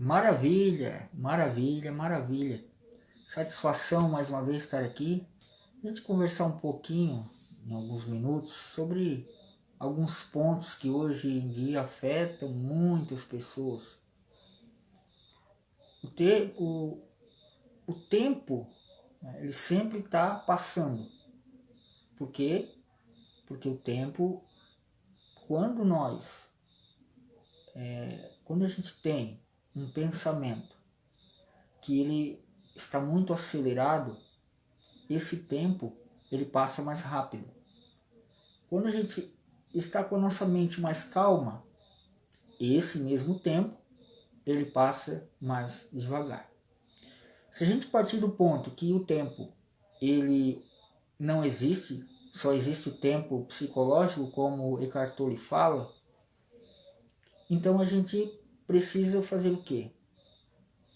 Maravilha, maravilha, maravilha. Satisfação mais uma vez estar aqui. A gente conversar um pouquinho, em alguns minutos, sobre alguns pontos que hoje em dia afetam muitas pessoas. O tempo, né, ele sempre está passando. Por quê? Porque o tempo, quando a gente tem um pensamento que ele está muito acelerado, esse tempo ele passa mais rápido. Quando a gente está com a nossa mente mais calma, esse mesmo tempo ele passa mais devagar. Se a gente partir do ponto que o tempo ele não existe, só existe o tempo psicológico, como Eckhart Tolle fala, então a gente precisa fazer o quê?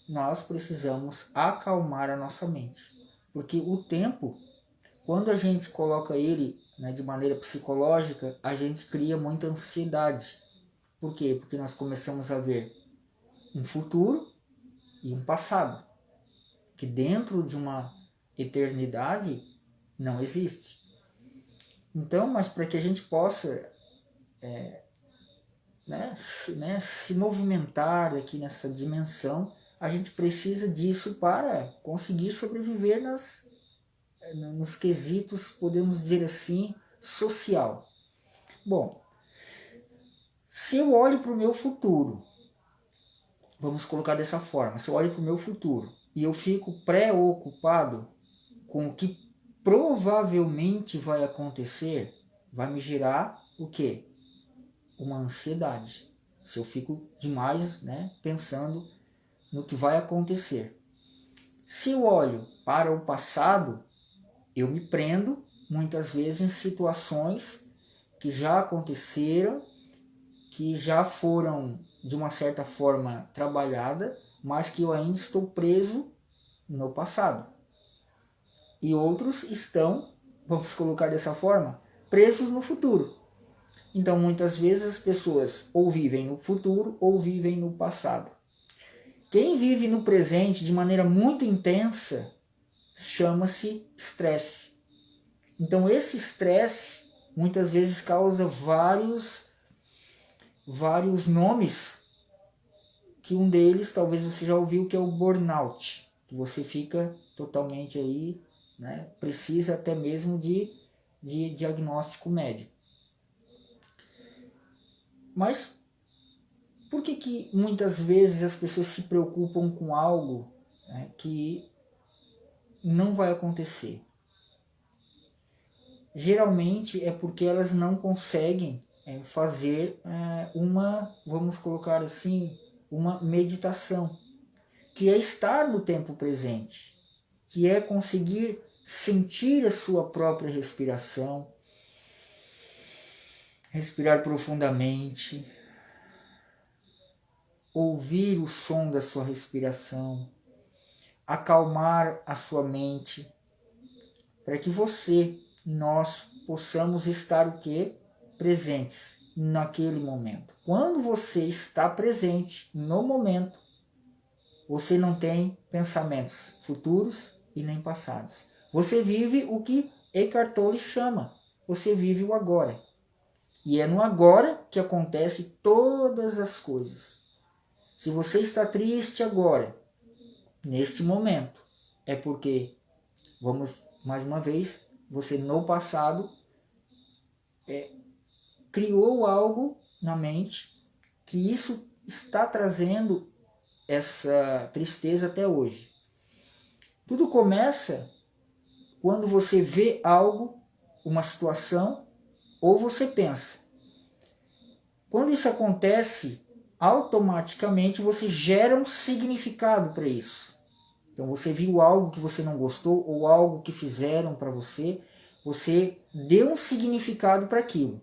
Nós precisamos acalmar a nossa mente. Porque o tempo, quando a gente coloca ele, né, de maneira psicológica, a gente cria muita ansiedade. Por quê? Porque nós começamos a ver um futuro e um passado, que dentro de uma eternidade não existe. Então, mas para que a gente possa se movimentar aqui nessa dimensão, a gente precisa disso para conseguir sobreviver nos quesitos, podemos dizer assim, social. Bom, se eu olho para o meu futuro, vamos colocar dessa forma, se eu olho para o meu futuro e eu fico preocupado com o que provavelmente vai acontecer, vai me gerar o quê? Uma ansiedade. Se eu fico demais, pensando no que vai acontecer. Se eu olho para o passado, eu me prendo muitas vezes em situações que já aconteceram, que já foram de uma certa forma trabalhada, mas que eu ainda estou preso no passado. E outros estão, vamos colocar dessa forma, presos no futuro. Então muitas vezes as pessoas ou vivem no futuro ou vivem no passado. Quem vive no presente de maneira muito intensa chama-se estresse. Então esse estresse muitas vezes causa vários nomes, que um deles talvez você já ouviu, que é o burnout, que você fica totalmente aí, precisa até mesmo de diagnóstico médico. Mas por que muitas vezes as pessoas se preocupam com algo, que não vai acontecer? Geralmente é porque elas não conseguem fazer vamos colocar assim, uma meditação, que é estar no tempo presente, que é conseguir sentir a sua própria respiração, respirar profundamente, ouvir o som da sua respiração, acalmar a sua mente, para que nós possamos estar o quê? Presentes naquele momento. Quando você está presente no momento, você não tem pensamentos futuros e nem passados. Você vive o que Eckhart Tolle chama, você vive o agora. E é no agora que acontece todas as coisas. Se você está triste agora, neste momento, é porque, vamos mais uma vez, você no passado criou algo na mente que isso está trazendo essa tristeza até hoje. Tudo começa quando você vê algo, uma situação, ou você pensa. Quando isso acontece, automaticamente você gera um significado para isso. Então você viu algo que você não gostou ou algo que fizeram para você, você deu um significado para aquilo.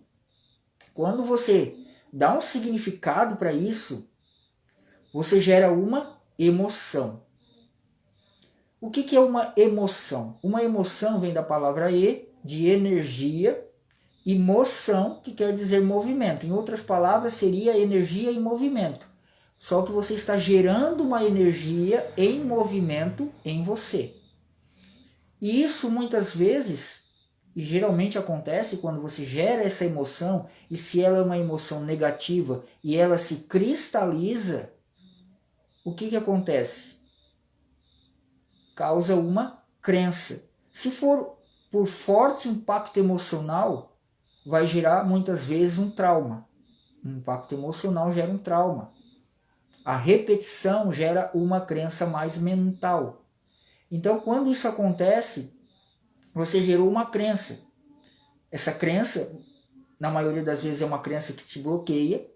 Quando você dá um significado para isso, você gera uma emoção. O que é uma emoção? Uma emoção vem da palavra de energia, e moção, que quer dizer movimento. Em outras palavras, seria energia e movimento. só que você está gerando uma energia em movimento em você. E isso muitas vezes, e geralmente acontece quando você gera essa emoção, e se ela é uma emoção negativa e ela se cristaliza, o que acontece? Causa uma crença. Se for por forte impacto emocional, vai gerar muitas vezes um trauma. Um impacto emocional gera um trauma. A repetição gera uma crença mais mental. Então, quando isso acontece, você gerou uma crença. Essa crença, na maioria das vezes, é uma crença que te bloqueia.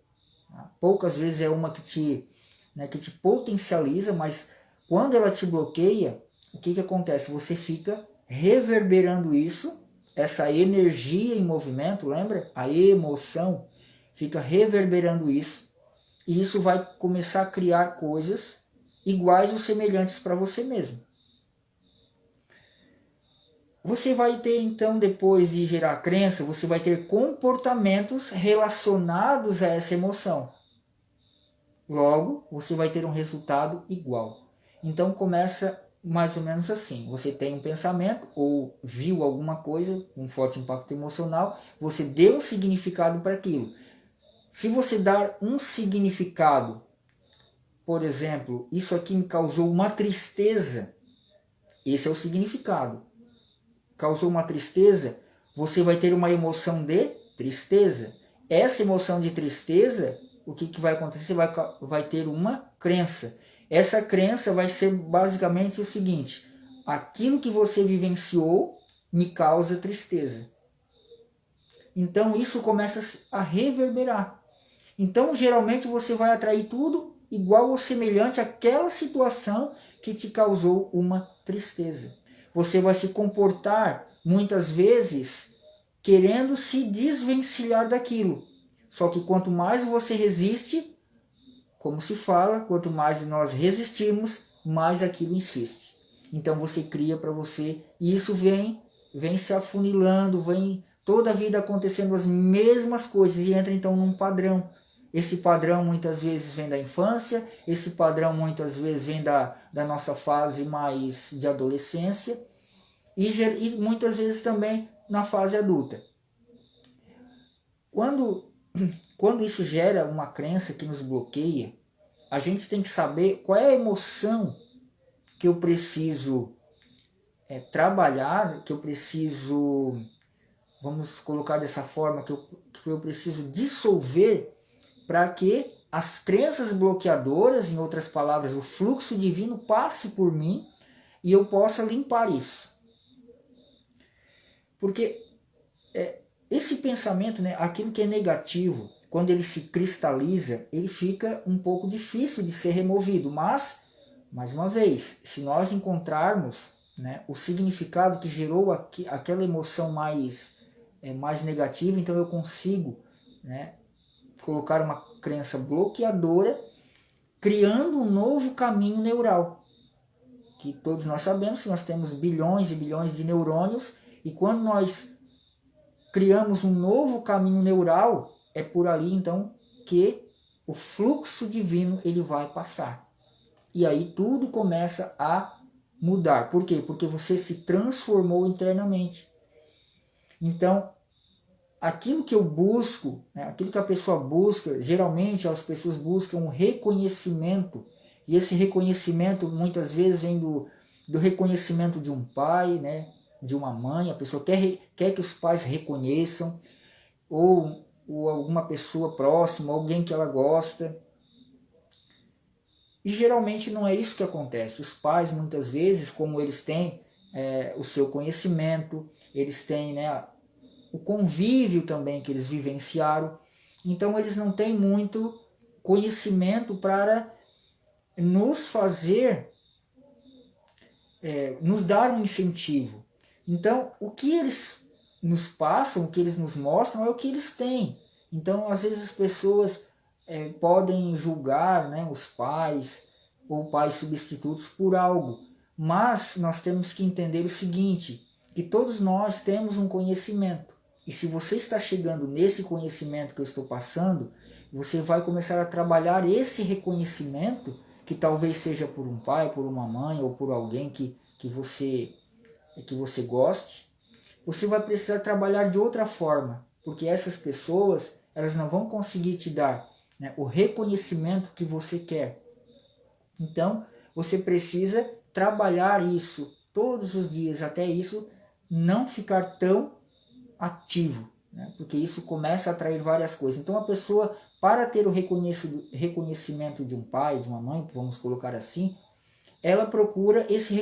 Poucas vezes é uma que te potencializa, mas quando ela te bloqueia, o que acontece? Você fica reverberando isso, essa energia em movimento, lembra? A emoção fica reverberando isso, e isso vai começar a criar coisas iguais ou semelhantes para você mesmo. Você vai ter então, depois de gerar a crença, você vai ter comportamentos relacionados a essa emoção. Logo, você vai ter um resultado igual. Então começa mais ou menos assim. Você tem um pensamento ou viu alguma coisa, um forte impacto emocional, você deu um significado para aquilo. Se você dar um significado, por exemplo, isso aqui me causou uma tristeza, esse é o significado. Causou uma tristeza, você vai ter uma emoção de tristeza. Essa emoção de tristeza, o que vai acontecer? Vai ter uma crença. Essa crença vai ser basicamente o seguinte: aquilo que você vivenciou me causa tristeza. Então isso começa a reverberar. Então geralmente você vai atrair tudo igual ou semelhante àquela situação que te causou uma tristeza. Você vai se comportar muitas vezes querendo se desvencilhar daquilo. Só que quanto mais você resiste, como se fala, quanto mais nós resistimos, mais aquilo insiste. Então você cria para você, e isso vem se afunilando, vem toda a vida acontecendo as mesmas coisas, e entra então num padrão. Esse padrão muitas vezes vem da infância, esse padrão muitas vezes vem da nossa fase mais de adolescência, e muitas vezes também na fase adulta. Quando isso gera uma crença que nos bloqueia, a gente tem que saber qual é a emoção que eu preciso trabalhar, que eu preciso, vamos colocar dessa forma, que eu preciso dissolver para que as crenças bloqueadoras, em outras palavras, o fluxo divino passe por mim e eu possa limpar isso. Porque esse pensamento, aquilo que é negativo, quando ele se cristaliza, ele fica um pouco difícil de ser removido. Mas, mais uma vez, se nós encontrarmos o significado que gerou aquela emoção mais negativa, então eu consigo colocar uma crença bloqueadora, criando um novo caminho neural. Que todos nós sabemos que nós temos bilhões e bilhões de neurônios, e quando nós criamos um novo caminho neural, é por ali então que o fluxo divino ele vai passar. E aí tudo começa a mudar. Por quê? Porque você se transformou internamente. Então, aquilo que eu busco, aquilo que a pessoa busca, geralmente as pessoas buscam um reconhecimento. E esse reconhecimento muitas vezes vem do reconhecimento de um pai, de uma mãe. A pessoa quer que os pais reconheçam, ou alguma pessoa próxima, alguém que ela gosta. E geralmente não é isso que acontece. Os pais muitas vezes, como eles têm o seu conhecimento, eles têm o convívio também que eles vivenciaram, então eles não têm muito conhecimento para nos fazer, nos dar um incentivo. Então o que eles nos passam, o que eles nos mostram é o que eles têm. Então às vezes as pessoas podem julgar os pais ou pais substitutos por algo, mas nós temos que entender o seguinte, que todos nós temos um conhecimento, e se você está chegando nesse conhecimento que eu estou passando, você vai começar a trabalhar esse reconhecimento, que talvez seja por um pai, por uma mãe ou por alguém que você goste. Você vai precisar trabalhar de outra forma, porque essas pessoas, elas não vão conseguir te dar, né, o reconhecimento que você quer. Então, você precisa trabalhar isso todos os dias, até isso não ficar tão ativo, né? Porque isso começa a atrair várias coisas. Então, a pessoa, para ter o reconhecimento de um pai, de uma mãe, vamos colocar assim, ela procura esse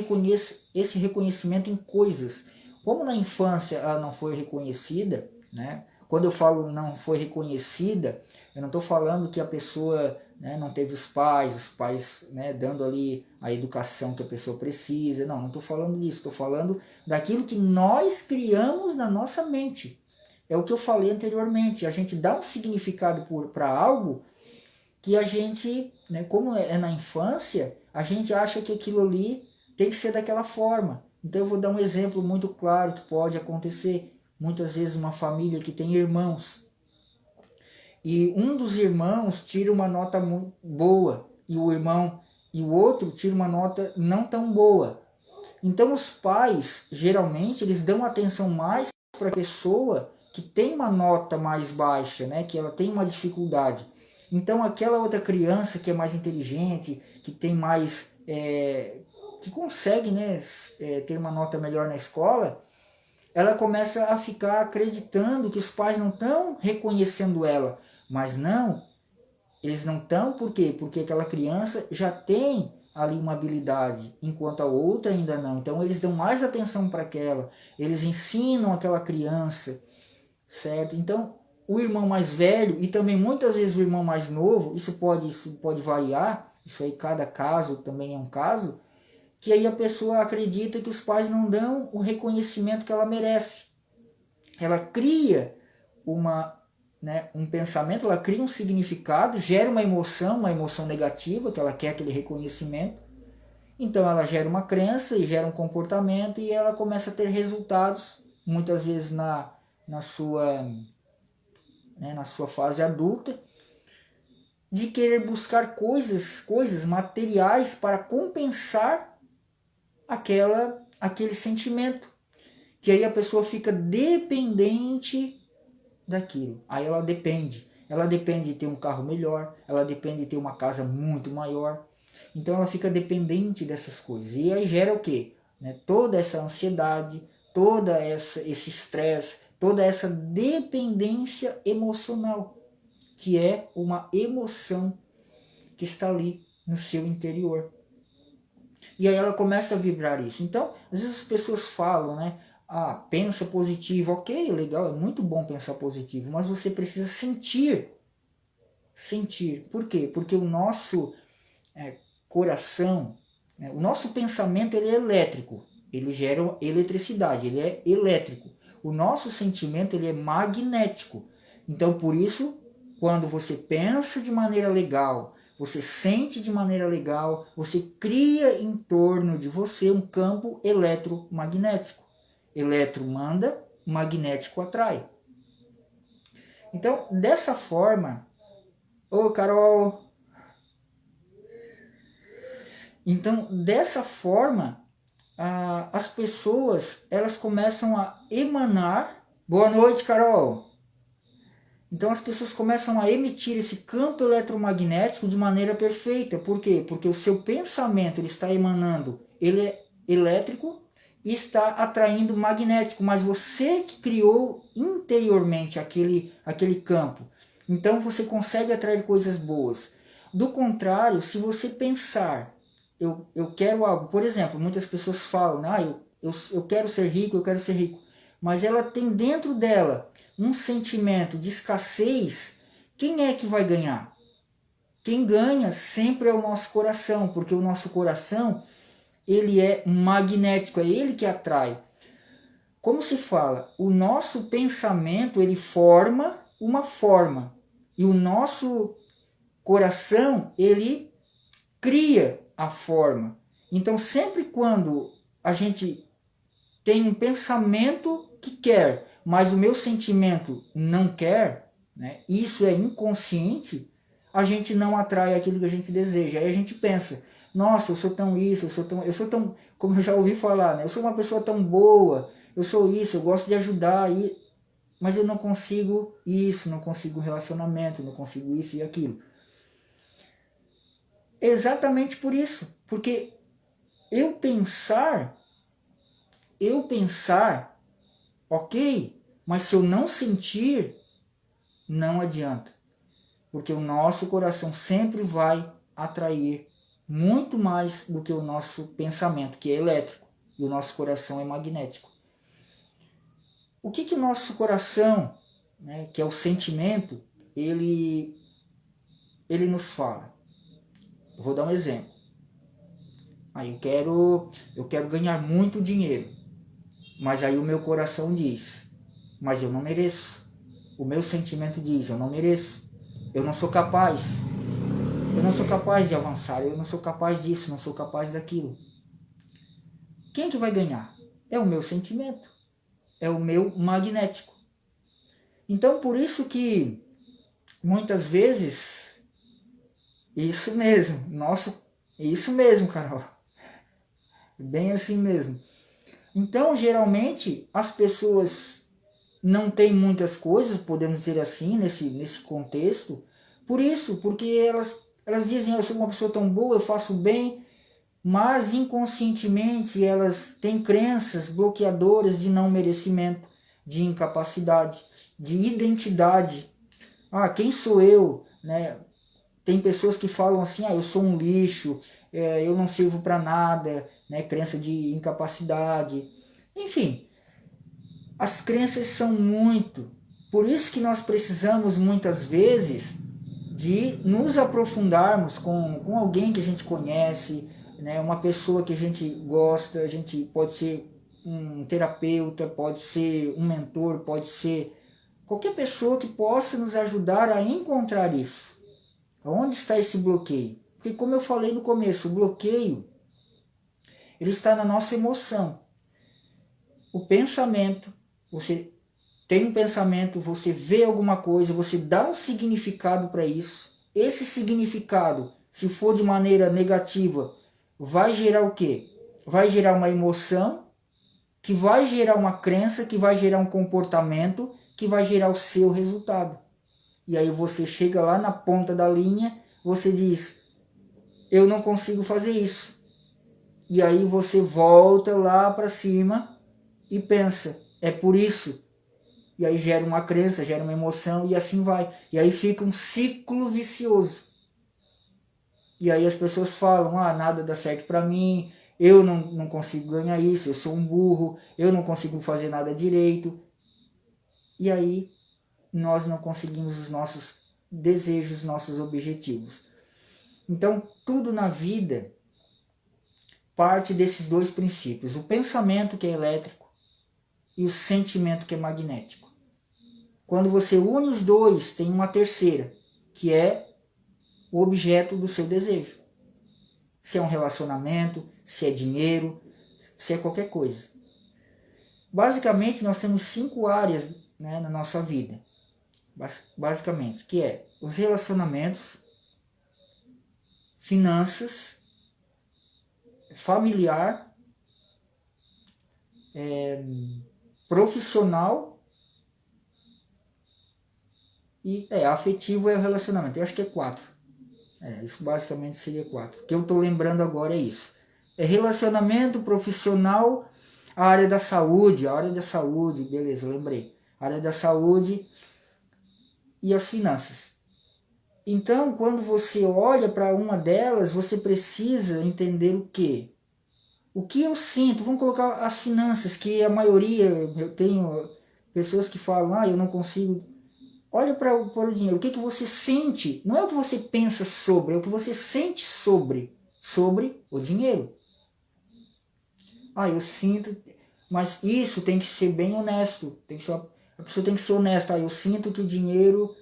reconhecimento em coisas. Como na infância ela não foi reconhecida, né? Quando eu falo não foi reconhecida, eu não estou falando que a pessoa, né, não teve os pais, né, dando ali a educação que a pessoa precisa. Não estou falando disso. Estou falando daquilo que nós criamos na nossa mente. É o que eu falei anteriormente. A gente dá um significado para algo que a gente, né, como é na infância, a gente acha que aquilo ali tem que ser daquela forma. Então eu vou dar um exemplo muito claro que pode acontecer. Muitas vezes uma família que tem irmãos, e um dos irmãos tira uma nota muito boa, e o outro tira uma nota não tão boa. Então os pais, geralmente, eles dão atenção mais para a pessoa que tem uma nota mais baixa, né, que ela tem uma dificuldade. Então aquela outra criança que é mais inteligente, que tem mais, que consegue, né, ter uma nota melhor na escola, ela começa a ficar acreditando que os pais não estão reconhecendo ela. Mas não, eles não estão, por quê? Porque aquela criança já tem ali uma habilidade, enquanto a outra ainda não. Então eles dão mais atenção para aquela, eles ensinam aquela criança, certo? Então o irmão mais velho e também muitas vezes o irmão mais novo, isso pode variar, isso aí cada caso também é um caso, que aí a pessoa acredita que os pais não dão o reconhecimento que ela merece. Ela cria um pensamento, ela cria um significado, gera uma emoção negativa, que ela quer aquele reconhecimento. Então ela gera uma crença e gera um comportamento e ela começa a ter resultados, muitas vezes na sua fase adulta, de querer buscar coisas materiais para compensar aquele sentimento, que aí a pessoa fica dependente daquilo. Aí ela depende de ter um carro melhor, ela depende de ter uma casa muito maior. Então ela fica dependente dessas coisas. E aí gera o quê? Né? Toda essa ansiedade, esse estresse, toda essa dependência emocional, que é uma emoção que está ali no seu interior. E aí ela começa a vibrar isso. Então, às vezes as pessoas falam, né? Ah, pensa positivo. Ok, legal, é muito bom pensar positivo, mas você precisa sentir. Sentir. Por quê? Porque o nosso coração, né, o nosso pensamento, ele é elétrico. Ele gera eletricidade, ele é elétrico. O nosso sentimento, ele é magnético. Então, por isso, quando você pensa de maneira legal, você sente de maneira legal, você cria em torno de você um campo eletromagnético. Eletro manda, magnético atrai. Então, dessa forma... Ô, Carol! Então, dessa forma, as pessoas, elas começam a emanar... Boa noite, Carol! Então as pessoas começam a emitir esse campo eletromagnético de maneira perfeita. Por quê? Porque o seu pensamento ele está emanando, ele é elétrico e está atraindo magnético, mas você que criou interiormente aquele campo. Então você consegue atrair coisas boas. Do contrário, se você pensar, eu quero algo, por exemplo, muitas pessoas falam, eu quero ser rico, mas ela tem dentro dela um sentimento de escassez. Quem é que vai ganhar? Quem ganha sempre é o nosso coração, porque o nosso coração, ele é magnético, é ele que atrai. Como se fala, o nosso pensamento, ele forma uma forma, e o nosso coração, ele cria a forma. Então, sempre quando a gente tem um pensamento que quer, mas o meu sentimento não quer, né, isso é inconsciente, a gente não atrai aquilo que a gente deseja. Aí a gente pensa, nossa, eu sou tão isso, eu sou tão, como eu já ouvi falar, né, eu sou uma pessoa tão boa, eu sou isso, eu gosto de ajudar, mas eu não consigo isso, não consigo relacionamento, não consigo isso e aquilo. Exatamente por isso, porque eu pensar, ok, mas se eu não sentir, não adianta. Porque o nosso coração sempre vai atrair muito mais do que o nosso pensamento, que é elétrico, e o nosso coração é magnético. O que o nosso coração, né, que é o sentimento, ele nos fala? Eu vou dar um exemplo. Aí eu quero ganhar muito dinheiro, mas aí o meu coração diz, mas eu não mereço. O meu sentimento diz, eu não mereço. Eu não sou capaz. Eu não sou capaz de avançar. Eu não sou capaz disso, não sou capaz daquilo. Quem que vai ganhar? É o meu sentimento. É o meu magnético. Então, por isso que muitas vezes, isso mesmo, isso mesmo, Carol. Bem assim mesmo. Então, geralmente, as pessoas não têm muitas coisas, podemos dizer assim, nesse contexto. Por isso, porque elas dizem, eu sou uma pessoa tão boa, eu faço bem, mas inconscientemente elas têm crenças bloqueadoras de não merecimento, de incapacidade, de identidade. Ah, quem sou eu? Né? Tem pessoas que falam assim, eu sou um lixo, eu não sirvo para nada, né? Crença de incapacidade. Enfim, as crenças são muito. Por isso que nós precisamos muitas vezes de nos aprofundarmos com alguém que a gente conhece, né? Uma pessoa que a gente gosta, a gente pode ser um terapeuta, pode ser um mentor, pode ser qualquer pessoa que possa nos ajudar a encontrar isso. Onde está esse bloqueio? Porque como eu falei no começo, o bloqueio ele está na nossa emoção. O pensamento, você tem um pensamento, você vê alguma coisa, você dá um significado para isso. Esse significado, se for de maneira negativa, vai gerar o quê? Vai gerar uma emoção, que vai gerar uma crença, que vai gerar um comportamento, que vai gerar o seu resultado. E aí você chega lá na ponta da linha, você diz, eu não consigo fazer isso. E aí você volta lá para cima e pensa, é por isso. E aí gera uma crença, gera uma emoção e assim vai. E aí fica um ciclo vicioso. E aí as pessoas falam, nada dá certo para mim, eu não consigo ganhar isso, eu sou um burro, eu não consigo fazer nada direito. E aí nós não conseguimos os nossos desejos, nossos objetivos. Então tudo na vida parte desses dois princípios, o pensamento que é elétrico e o sentimento que é magnético. Quando você une os dois, tem uma terceira, que é o objeto do seu desejo. Se é um relacionamento, se é dinheiro, se é qualquer coisa. Basicamente, nós temos 5 áreas, né, na nossa vida. Basicamente, que é os relacionamentos, finanças, familiar, profissional e afetivo é o relacionamento. Eu acho que é 4. Isso basicamente seria 4. O que eu estou lembrando agora é isso. É relacionamento profissional, a área da saúde, beleza, lembrei. A área da saúde e as finanças. Então, quando você olha para uma delas, você precisa entender o quê? O que eu sinto? Vamos colocar as finanças, que a maioria, eu tenho pessoas que falam, eu não consigo. Olha para o dinheiro, o que você sente, não é o que você pensa sobre, é o que você sente sobre o dinheiro. Eu sinto, mas isso tem que ser bem honesto, a pessoa tem que ser honesta, eu sinto que o dinheiro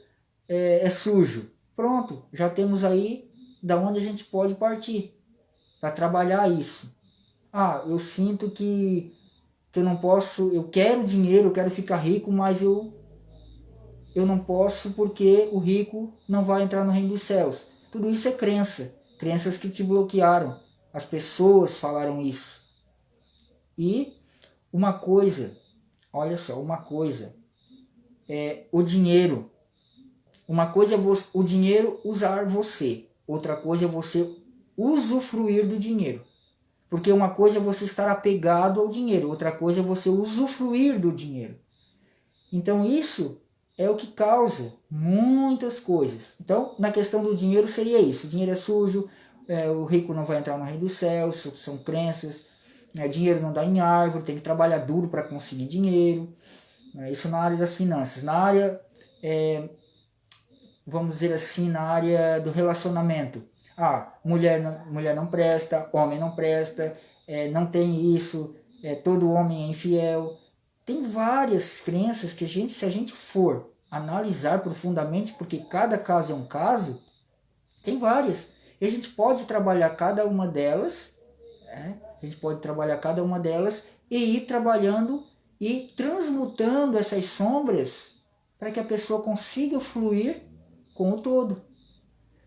é sujo. Pronto, já temos aí da onde a gente pode partir para trabalhar isso. Eu sinto que eu não posso, eu quero dinheiro, eu quero ficar rico, mas eu eu não posso porque o rico não vai entrar no reino dos céus. Tudo isso é crença, crenças que te bloquearam. As pessoas falaram isso. E uma coisa, olha só, uma coisa é o dinheiro. Uma coisa é o dinheiro usar você, outra coisa é você usufruir do dinheiro. Porque uma coisa é você estar apegado ao dinheiro, outra coisa é você usufruir do dinheiro. Então isso é o que causa muitas coisas. Então, na questão do dinheiro seria isso. O dinheiro é sujo, o rico não vai entrar no reino dos céus, são crenças. Dinheiro não dá em árvore, tem que trabalhar duro para conseguir dinheiro. Isso na área das finanças. Na área, vamos dizer assim, na área do relacionamento. Mulher não presta, homem não presta, não tem isso, todo homem é infiel. Tem várias crenças que se a gente for analisar profundamente, porque cada caso é um caso, tem várias. E a gente pode trabalhar cada uma delas, e ir trabalhando e transmutando essas sombras para que a pessoa consiga fluir com o todo.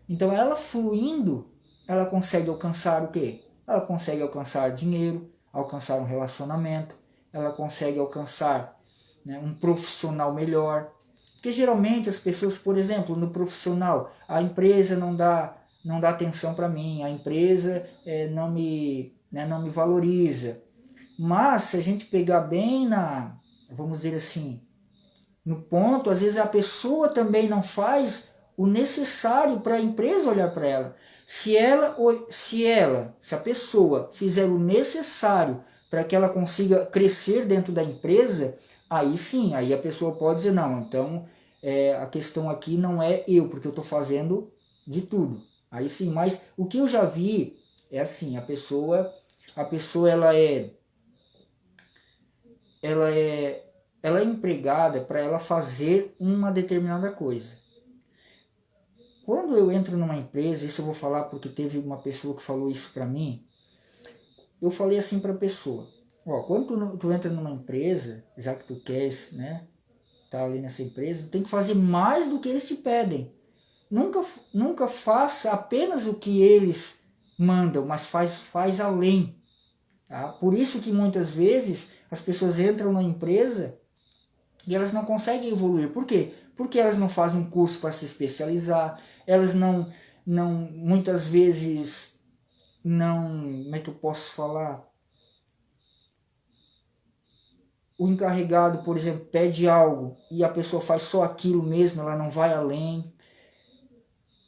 Então ela fluindo, ela consegue alcançar o quê? Ela consegue alcançar dinheiro, alcançar um relacionamento, ela consegue alcançar, um profissional melhor. Porque geralmente as pessoas, por exemplo, no profissional, a empresa não dá atenção para mim, a empresa não me valoriza. Mas se a gente pegar bem vamos dizer assim, no ponto, às vezes a pessoa também não faz o necessário para a empresa olhar para ela. Se a pessoa fizer o necessário para que ela consiga crescer dentro da empresa, aí sim, aí a pessoa pode dizer, não, então a questão aqui não é eu, porque eu estou fazendo de tudo. Aí sim, mas o que eu já vi é assim, a pessoa ela é empregada para ela fazer uma determinada coisa. Quando eu entro numa empresa, isso eu vou falar porque teve uma pessoa que falou isso para mim, eu falei assim para a pessoa, quando tu entra numa empresa, já que tu queres, tá ali nessa empresa, tu tem que fazer mais do que eles te pedem. Nunca faça apenas o que eles mandam, mas faz além. Tá? Por isso que muitas vezes as pessoas entram na empresa e elas não conseguem evoluir. Por quê? Porque elas não fazem um curso para se especializar, elas muitas vezes como é que eu posso falar? O encarregado, por exemplo, pede algo e a pessoa faz só aquilo mesmo, ela não vai além.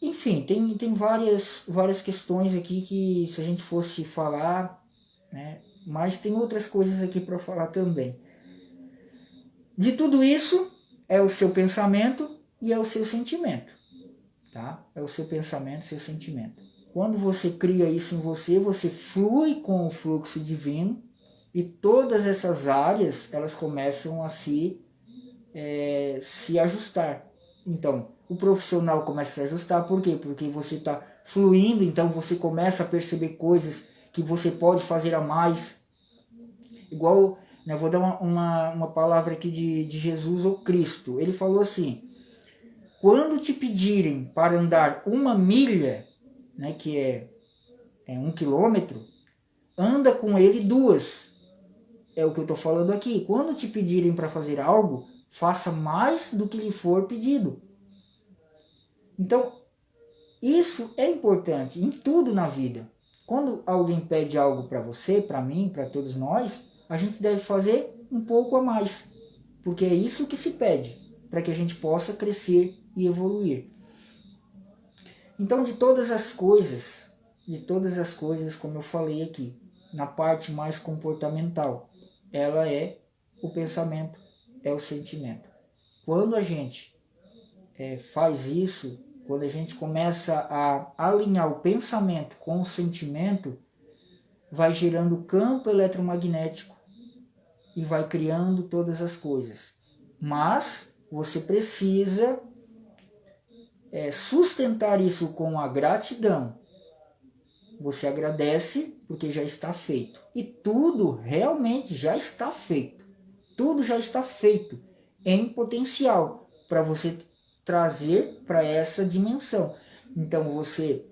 Enfim, tem várias questões aqui que se a gente fosse falar, mas tem outras coisas aqui para falar também. De tudo isso é o seu pensamento e é o seu sentimento, tá? É o seu pensamento, seu sentimento. Quando você cria isso em você, você flui com o fluxo divino e todas essas áreas elas começam a se ajustar. Então, o profissional começa a se ajustar, por quê? Porque você está fluindo, então você começa a perceber coisas que você pode fazer a mais. Igual, vou dar uma palavra aqui de Jesus ou Cristo. Ele falou assim, quando te pedirem para andar 1 milha, que é 1 quilômetro, anda com ele 2. É o que eu estou falando aqui. Quando te pedirem para fazer algo, faça mais do que lhe for pedido. Então, isso é importante em tudo na vida. Quando alguém pede algo para você, para mim, para todos nós, a gente deve fazer um pouco a mais. Porque é isso que se pede, para que a gente possa crescer e evoluir. Então, de todas as coisas, como eu falei aqui, na parte mais comportamental, ela é o pensamento, é o sentimento. Quando a gente faz isso, quando a gente começa a alinhar o pensamento com o sentimento, vai gerando campo eletromagnético e vai criando todas as coisas. Mas você precisa sustentar isso com a gratidão. Você agradece porque já está feito. E tudo realmente já está feito. Tudo já está feito em potencial. para você trazer para essa dimensão. Então você,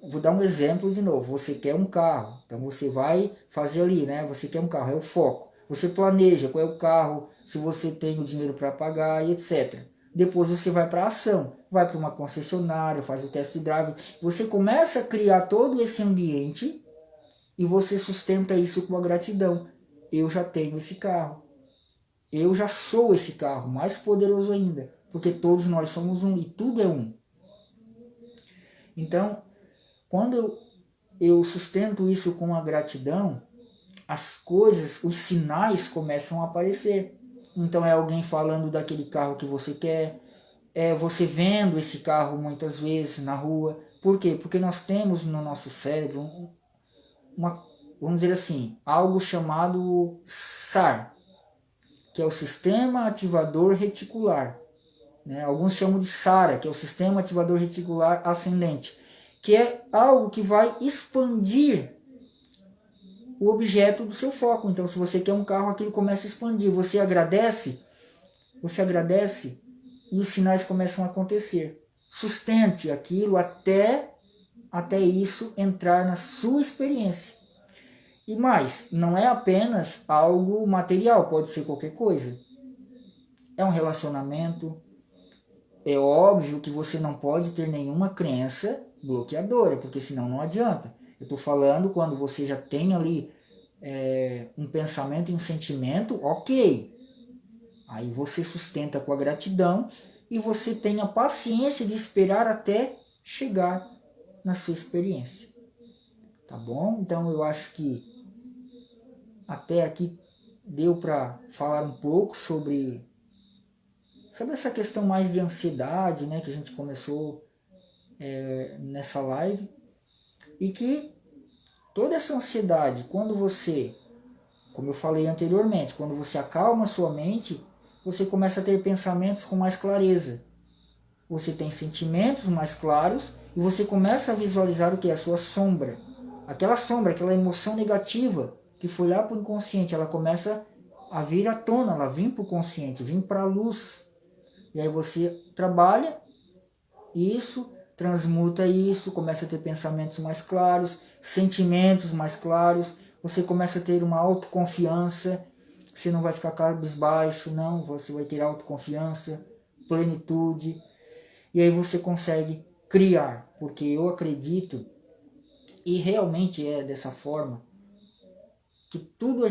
vou dar um exemplo de novo, você quer um carro, então você vai fazer ali, né? Você quer um carro, é o foco. Você planeja qual é o carro, se você tem o dinheiro para pagar e etc. Depois você vai para a ação, vai para uma concessionária, faz o test drive, você começa a criar todo esse ambiente e você sustenta isso com a gratidão. Eu já tenho esse carro, eu já sou esse carro, mais poderoso ainda, porque todos nós somos um e tudo é um. Então, quando eu sustento isso com a gratidão, as coisas, os sinais começam a aparecer. Então é alguém falando daquele carro que você quer, é você vendo esse carro muitas vezes na rua. Por quê? Porque nós temos no nosso cérebro vamos dizer assim, algo chamado SAR, que é o Sistema Ativador Reticular. Né? Alguns chamam de SARA, que é o Sistema Ativador Reticular Ascendente, que é algo que vai expandir o objeto do seu foco. Então, se você quer um carro, aquilo começa a expandir. Você agradece e os sinais começam a acontecer. Sustente aquilo até isso entrar na sua experiência. E mais, não é apenas algo material, pode ser qualquer coisa. É um relacionamento. É óbvio que você não pode ter nenhuma crença bloqueadora, porque senão não adianta. Eu estou falando quando você já tem ali um pensamento e um sentimento, ok. Aí você sustenta com a gratidão e você tem a paciência de esperar até chegar na sua experiência. Tá bom? Então eu acho que até aqui deu para falar um pouco sobre essa questão mais de ansiedade, né, que a gente começou nessa live, e que toda essa ansiedade, quando você, como eu falei anteriormente, quando você acalma sua mente, você começa a ter pensamentos com mais clareza, você tem sentimentos mais claros e você começa a visualizar o que? A sua sombra, aquela emoção negativa que foi lá para o inconsciente, ela começa a vir à tona, ela vem para o consciente, vem para a luz. E aí você trabalha isso, transmuta isso, começa a ter pensamentos mais claros, sentimentos mais claros, você começa a ter uma autoconfiança, você não vai ficar cabisbaixo, não, você vai ter autoconfiança, plenitude, e aí você consegue criar, porque eu acredito, e realmente é dessa forma, que tudo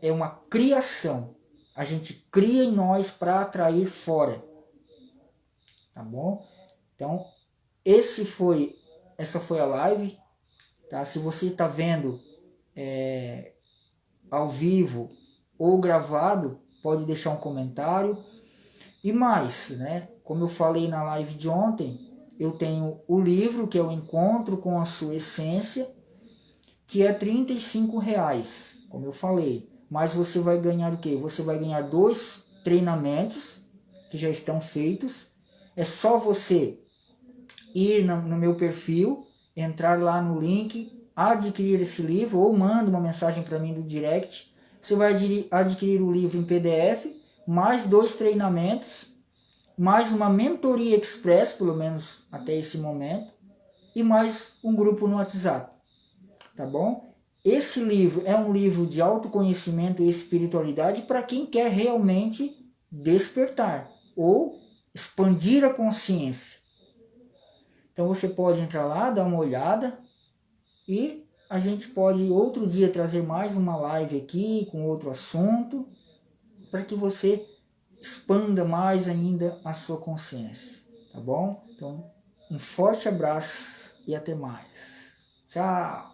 é uma criação. A gente cria em nós para atrair fora. Tá bom? Então, essa foi a live. Tá? Se você está vendo ao vivo ou gravado, pode deixar um comentário. E mais, né? Como eu falei na live de ontem, eu tenho o livro que é o Encontro com a Sua Essência, que é R$35, como eu falei. Mas você vai ganhar o quê? Você vai ganhar 2 treinamentos que já estão feitos. É só você ir no meu perfil, entrar lá no link, adquirir esse livro, ou manda uma mensagem para mim no direct. Você vai adquirir o livro em PDF, mais 2 treinamentos, mais uma mentoria express, pelo menos até esse momento, e mais um grupo no WhatsApp. Tá bom? Esse livro é um livro de autoconhecimento e espiritualidade para quem quer realmente despertar ou expandir a consciência. Então você pode entrar lá, dar uma olhada e a gente pode outro dia trazer mais uma live aqui com outro assunto para que você expanda mais ainda a sua consciência, tá bom? Então, um forte abraço e até mais. Tchau!